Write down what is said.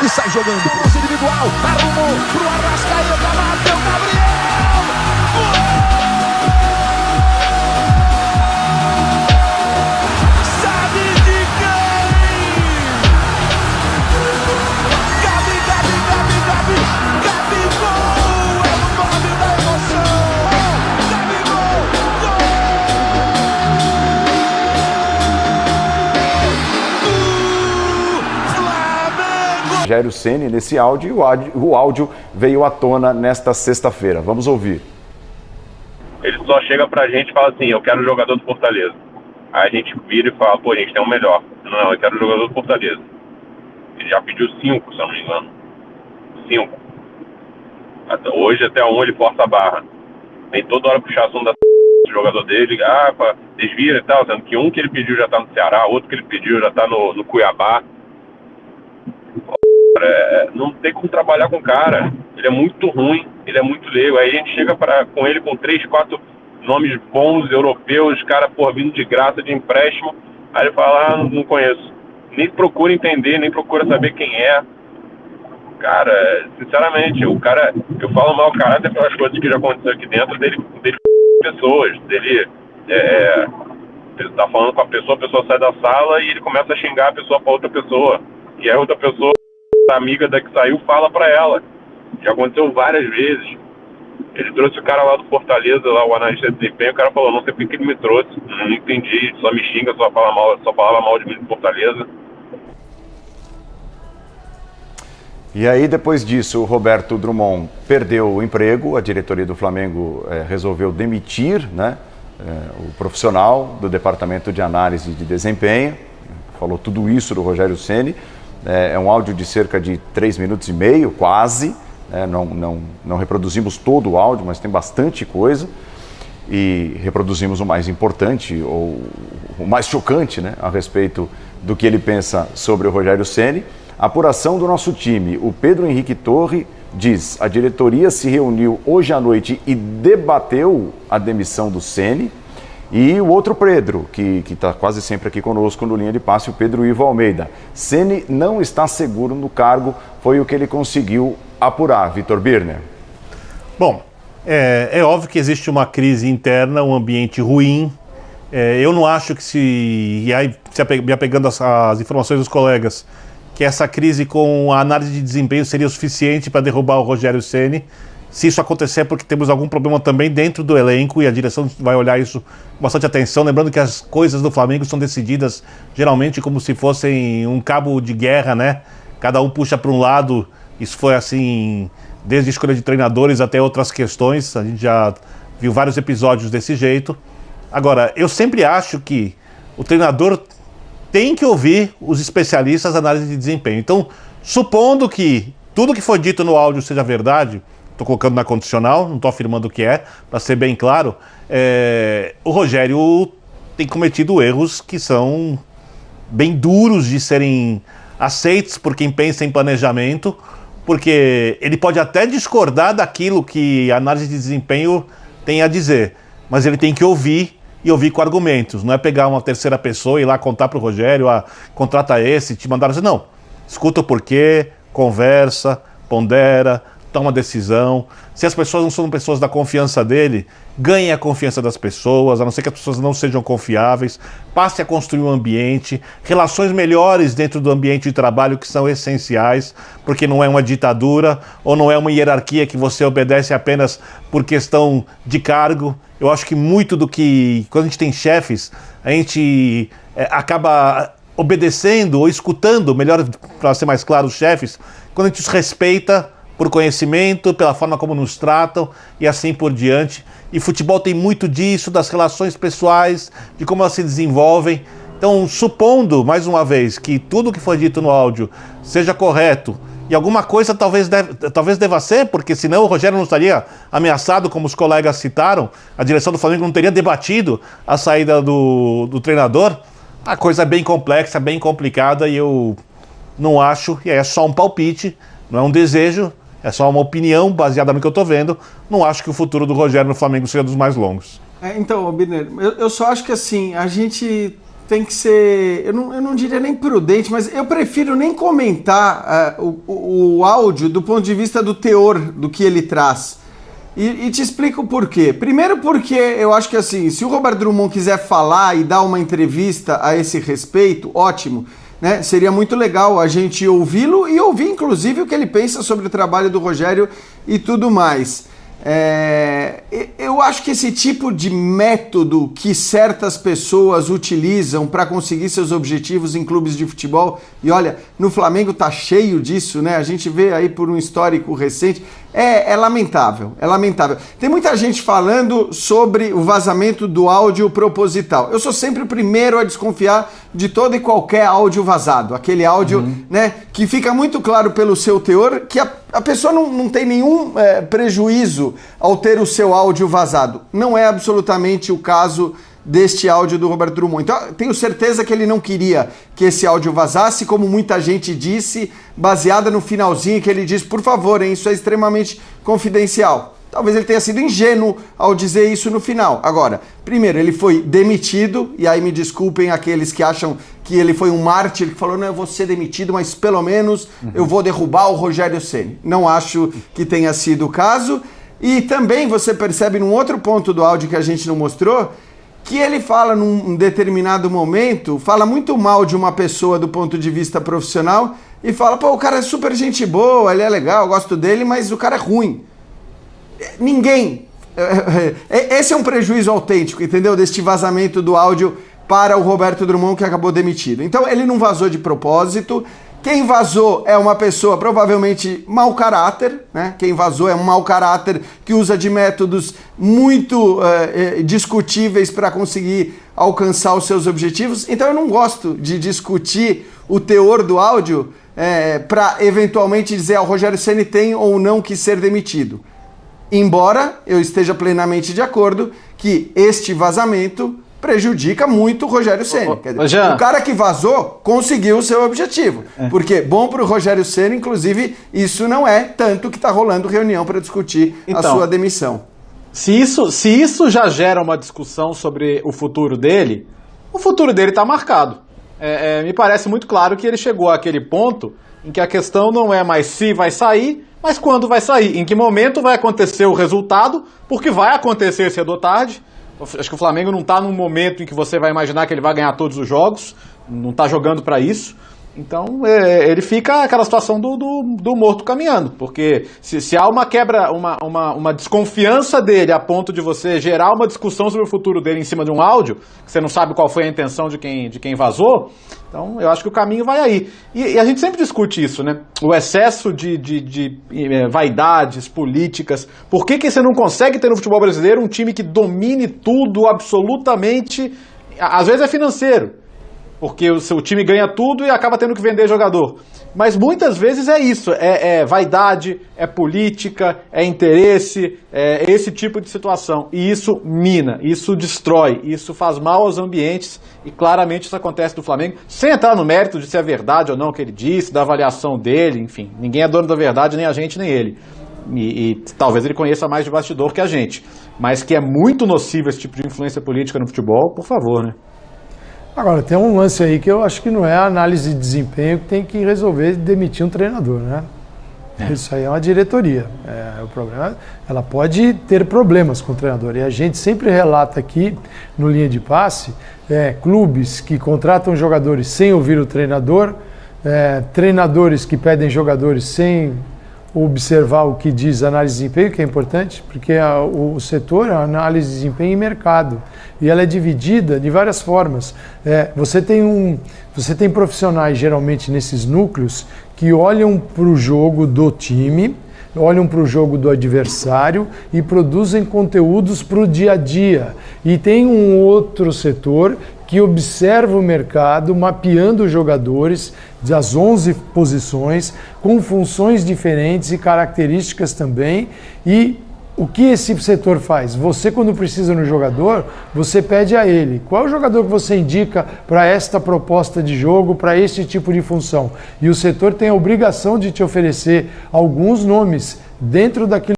e sai jogando. Lance individual, arrumou pro Arrascaeta, bateu Gabriel! Sabe de quem? Gabigol! É o nome da emoção! Gabigol! Rogério Ceni nesse áudio, e o áudio veio à tona nesta sexta-feira. Vamos ouvir. Ele só chega pra gente e fala assim, eu quero o jogador do Fortaleza. Aí a gente vira e fala, pô, a gente tem um melhor. Não, eu quero o jogador do Fortaleza. Ele já pediu 5, se eu não me engano. 5. Hoje até 1 ele força a barra. Tem toda hora puxar assunto do jogador dele, desvira e tal, sendo que um que ele pediu já tá no Ceará, outro que ele pediu já tá no Cuiabá. Não tem como trabalhar com o cara. Ele é muito ruim, ele é muito leigo. Aí a gente chega com ele com 3, 4 nomes bons, europeus, cara, vindo de graça, de empréstimo. Aí ele fala, não conheço. Nem procura entender, nem procura saber quem é. Cara, sinceramente, o cara, eu falo mau caráter pelas coisas que já aconteceu aqui dentro dele pessoas, dele ele tá falando com a pessoa sai da sala e ele começa a xingar a pessoa pra outra pessoa. E a outra pessoa, a amiga da que saiu, fala pra ela. Já aconteceu várias vezes. Ele trouxe o cara lá do Fortaleza, lá, o analista de desempenho, o cara falou, não sei porque que ele me trouxe, não entendi, só me xinga, só falava mal de mim do Fortaleza. E aí, depois disso, o Roberto Drummond perdeu o emprego, a diretoria do Flamengo resolveu demitir, né, o profissional do Departamento de Análise de Desempenho, falou tudo isso do Rogério Ceni. É um áudio de cerca de 3 minutos e meio, quase. Não reproduzimos todo o áudio, mas tem bastante coisa. E reproduzimos o mais importante, ou o mais chocante, né, a respeito do que ele pensa sobre o Rogério Ceni. A apuração do nosso time. O Pedro Henrique Torre diz: a diretoria se reuniu hoje à noite e debateu a demissão do Ceni. E o outro Pedro, que está quase sempre aqui conosco no Linha de Passe, o Pedro Ivo Almeida. Ceni não está seguro no cargo, foi o que ele conseguiu apurar. Vitor Birner. Bom, é óbvio que existe uma crise interna, um ambiente ruim. Eu não acho que se apegando às informações dos colegas, que essa crise com a análise de desempenho seria o suficiente para derrubar o Rogério Ceni. Se isso acontecer é porque temos algum problema também dentro do elenco e a direção vai olhar isso com bastante atenção, lembrando que as coisas do Flamengo são decididas geralmente como se fossem um cabo de guerra, né? Cada um puxa para um lado, isso foi assim desde a escolha de treinadores até outras questões, a gente já viu vários episódios desse jeito. Agora, eu sempre acho que o treinador tem que ouvir os especialistas da análise de desempenho. Então, supondo que tudo que foi dito no áudio seja verdade, estou colocando na condicional, não estou afirmando que para ser bem claro, o Rogério tem cometido erros que são bem duros de serem aceitos por quem pensa em planejamento, porque ele pode até discordar daquilo que a análise de desempenho tem a dizer, mas ele tem que ouvir e ouvir com argumentos, não é pegar uma terceira pessoa e ir lá contar para o Rogério, contrata esse, te mandaram assim, não, escuta o porquê, conversa, pondera, toma decisão. Se as pessoas não são pessoas da confiança dele, ganhe a confiança das pessoas, a não ser que as pessoas não sejam confiáveis, passe a construir um ambiente, relações melhores dentro do ambiente de trabalho que são essenciais, porque não é uma ditadura ou não é uma hierarquia que você obedece apenas por questão de cargo. Eu acho que muito do que, quando a gente tem chefes, a gente acaba obedecendo ou escutando, melhor para ser mais claro, os chefes, quando a gente os respeita por conhecimento, pela forma como nos tratam e assim por diante. E futebol tem muito disso, das relações pessoais, de como elas se desenvolvem. Então, supondo, mais uma vez, que tudo que foi dito no áudio seja correto, e alguma coisa talvez deva ser, porque senão o Rogério não estaria ameaçado, como os colegas citaram, a direção do Flamengo não teria debatido a saída do treinador. A coisa é bem complexa, bem complicada, e eu não acho, e é só um palpite, não é um desejo, é só uma opinião baseada no que eu estou vendo, não acho que o futuro do Rogério no Flamengo seja dos mais longos. Então, Birner, eu só acho que assim, a gente tem que ser, eu não diria nem prudente, mas eu prefiro nem comentar o áudio do ponto de vista do teor do que ele traz. E te explico o porquê. Primeiro porque eu acho que assim, se o Roberto Drummond quiser falar e dar uma entrevista a esse respeito, ótimo, né? Seria muito legal a gente ouvi-lo e ouvir inclusive o que ele pensa sobre o trabalho do Rogério e tudo mais. Eu acho que esse tipo de método que certas pessoas utilizam para conseguir seus objetivos em clubes de futebol, e olha, no Flamengo tá cheio disso, né? A gente vê aí por um histórico recente, é lamentável, é lamentável. Tem muita gente falando sobre o vazamento do áudio proposital. Eu sou sempre o primeiro a desconfiar de todo e qualquer áudio vazado, aquele áudio, né, que fica muito claro pelo seu teor que a pessoa não tem nenhum prejuízo ao ter o seu áudio vazado. Não é absolutamente o caso deste áudio do Roberto Drummond. Então, tenho certeza que ele não queria que esse áudio vazasse, como muita gente disse, baseada no finalzinho que ele disse, por favor, hein, isso é extremamente confidencial. Talvez ele tenha sido ingênuo ao dizer isso no final. Agora, primeiro, ele foi demitido, e aí me desculpem aqueles que acham que ele foi um mártir, que falou, não, eu vou ser demitido, mas pelo menos eu vou derrubar o Rogério Ceni. Não acho que tenha sido o caso. E também você percebe num outro ponto do áudio que a gente não mostrou, que ele fala num determinado momento, fala muito mal de uma pessoa do ponto de vista profissional e fala, pô, o cara é super gente boa, ele é legal, eu gosto dele, mas o cara é ruim. Ninguém. Esse é um prejuízo autêntico, entendeu? Deste vazamento do áudio para o Roberto Drummond que acabou demitido. Então ele não vazou de propósito. Quem vazou é uma pessoa provavelmente mau caráter, né? Quem vazou é um mau caráter que usa de métodos muito discutíveis para conseguir alcançar os seus objetivos. Então eu não gosto de discutir o teor do áudio para eventualmente dizer o Rogério Ceni tem ou não que ser demitido. Embora eu esteja plenamente de acordo que este vazamento prejudica muito o Rogério Ceni. O cara que vazou conseguiu o seu objetivo. Porque bom para o Rogério Ceni, inclusive, isso não é tanto que está rolando reunião para discutir a sua demissão. Se isso já gera uma discussão sobre o futuro dele está marcado. Me parece muito claro que ele chegou àquele ponto em que a questão não é mais se vai sair, mas quando vai sair. Em que momento vai acontecer o resultado, porque vai acontecer cedo ou tarde. Acho que o Flamengo não está num momento em que você vai imaginar que ele vai ganhar todos os jogos, não está jogando para isso. Então ele fica aquela situação do morto caminhando, porque se há uma quebra, uma desconfiança dele a ponto de você gerar uma discussão sobre o futuro dele em cima de um áudio, que você não sabe qual foi a intenção de quem vazou, então eu acho que o caminho vai aí. E a gente sempre discute isso, né? O excesso de vaidades políticas. Por que você não consegue ter no futebol brasileiro um time que domine tudo absolutamente? Às vezes é financeiro, porque o seu time ganha tudo e acaba tendo que vender jogador. Mas muitas vezes é isso, é vaidade, é política, é interesse, é esse tipo de situação. E isso mina, isso destrói, isso faz mal aos ambientes e claramente isso acontece no Flamengo, sem entrar no mérito de se é verdade ou não o que ele disse, da avaliação dele, enfim. Ninguém é dono da verdade, nem a gente, nem ele. E talvez ele conheça mais de bastidor que a gente. Mas que é muito nocivo esse tipo de influência política no futebol, por favor, né? Agora, tem um lance aí que eu acho que não é a análise de desempenho que tem que resolver demitir um treinador, né? Isso aí é uma diretoria. O problema, ela pode ter problemas com o treinador. E a gente sempre relata aqui, no Linha de Passe, clubes que contratam jogadores sem ouvir o treinador, treinadores que pedem jogadores sem observar o que diz a análise de desempenho, que é importante, porque o setor é a análise de desempenho e mercado. E ela é dividida de várias formas. Você tem profissionais, geralmente, nesses núcleos, que olham para o jogo do time, olham para o jogo do adversário e produzem conteúdos para o dia a dia. E tem um outro setor que observa o mercado, mapeando os jogadores das 11 posições, com funções diferentes e características também. E o que esse setor faz? Você, quando precisa no jogador, você pede a ele qual é o jogador que você indica para esta proposta de jogo, para este tipo de função. E o setor tem a obrigação de te oferecer alguns nomes dentro daquilo